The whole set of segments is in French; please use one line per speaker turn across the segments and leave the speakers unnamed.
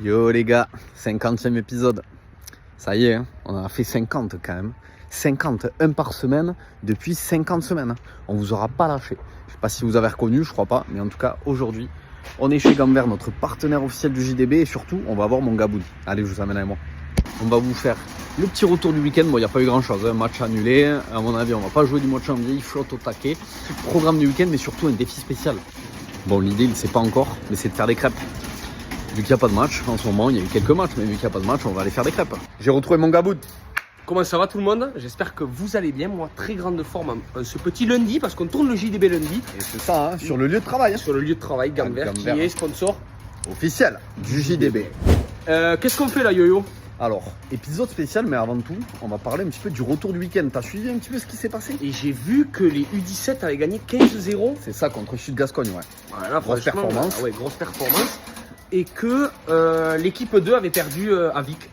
Yo les gars, 50e épisode. Ça y est, hein, on en a fait 50 quand même. 50, un par semaine, depuis 50 semaines. On vous aura pas lâché. Je sais pas si vous avez reconnu, je crois pas. Mais en tout cas, aujourd'hui, on est chez Gamver, notre partenaire officiel du JDB. Et surtout, on va voir mon Gaboud. Allez, je vous amène avec moi. On va vous faire le petit retour du week-end. Bon, il n'y a pas eu grand-chose. Match annulé. À mon avis, on va pas jouer du match janvier. Il flotte au taquet. Programme du week-end, mais surtout un défi spécial. Bon, l'idée, il ne sait pas encore, mais c'est de faire des crêpes. Vu qu'il n'y a pas de match, en ce moment, il y a eu quelques matchs, mais vu qu'il n'y a pas de match, on va aller faire des crêpes. J'ai retrouvé mon Gaboud.
Comment ça va tout le monde? J'espère que vous allez bien. Moi, très grande forme ce petit lundi, parce qu'on tourne le JDB lundi.
Et c'est ça, hein, sur le lieu de travail. Hein.
Sur le lieu de travail, Gamver, qui est sponsor
Officiel du JDB.
Qu'est-ce qu'on fait là, Yo-Yo?
Alors, épisode spécial, mais avant tout, on va parler un petit peu du retour du week-end. T'as suivi un petit peu ce qui s'est passé?
Et j'ai vu que les U17 avaient gagné 15-0.
C'est ça, contre Sud-Gascogne, ouais.
Voilà,
Grosse performance.
Ouais, grosse performance. Et que l'équipe 2 avait perdu à Vic.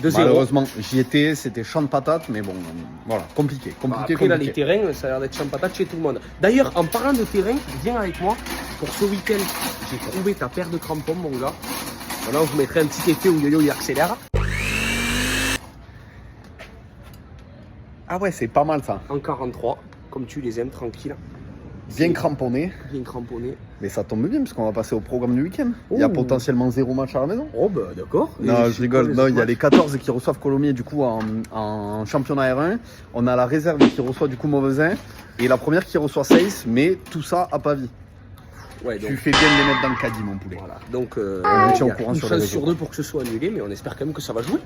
2-0.
Malheureusement, j'y étais, c'était champ de patates, mais bon, voilà, compliqué.
Après, là, les terrains, ça a l'air d'être champ de patate chez tout le monde. D'ailleurs, en parlant de terrain, viens avec moi. Pour ce week-end, j'ai trouvé ta paire de crampons, mon gars. Voilà, je vous mettrai un petit effet où Yo-Yo il accélère.
Ah ouais, c'est pas mal ça.
En 43, comme tu les aimes, tranquille.
Bien cramponné.
Bien cramponné.
Mais ça tombe bien, parce qu'on va passer au programme du week-end. Il y a potentiellement 0 match à la maison.
Oh bah d'accord.
Non, je rigole. Non, il y a les 14 qui reçoivent Colomiers du coup en championnat R1. On a la réserve qui reçoit du coup Mauvesin. Et la première qui reçoit Seyss, mais tout ça à Pavie.
Ouais, donc,
tu fais bien de les mettre dans le caddie, mon poulet.
Voilà. Donc,
on vous tient au courant
une
sur les
chance
réseaux.
sur deux pour que ce soit annulé, mais on espère quand même que ça va jouer.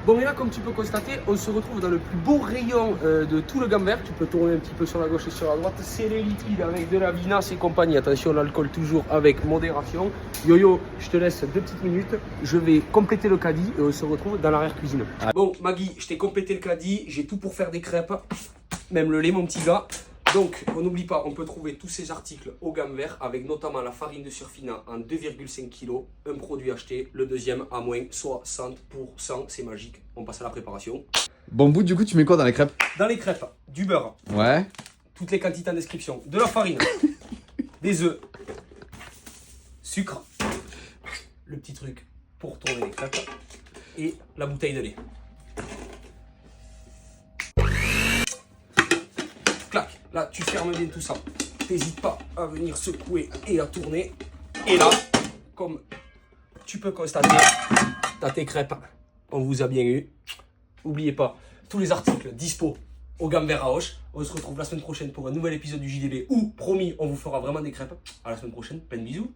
Bon, et là, comme tu peux constater, on se retrouve dans le plus beau rayon de tout le Gamver. Tu peux tourner un petit peu sur la gauche et sur la droite. C'est les liquides avec de la vinasse et compagnie. Attention, l'alcool toujours avec modération. Yo-Yo, je te laisse 2 petites minutes. Je vais compléter le caddie et on se retrouve dans l'arrière-cuisine. Bon, Maggie, je t'ai complété le caddie. J'ai tout pour faire des crêpes. Même le lait, mon petit gars. Donc, on n'oublie pas, on peut trouver tous ces articles au Gamver avec notamment la farine de Surfina en 2,5 kg, un produit acheté, le deuxième à moins 60%, c'est magique. On passe à la préparation.
Bon bout, du coup, tu mets quoi dans les crêpes?
Dans les crêpes, du beurre,
Ouais.
toutes les quantités en description, de la farine, des œufs, sucre, le petit truc pour tourner les crêpes et la bouteille de lait. Clac, là tu fermes bien tout ça. T'hésites pas à venir secouer et à tourner. Et là, comme tu peux constater, t'as tes crêpes. On vous a bien eu. N'oubliez pas, tous les articles dispo au Gamver à Auch. On se retrouve la semaine prochaine pour un nouvel épisode du JDB où, promis, on vous fera vraiment des crêpes. À la semaine prochaine, plein de bisous.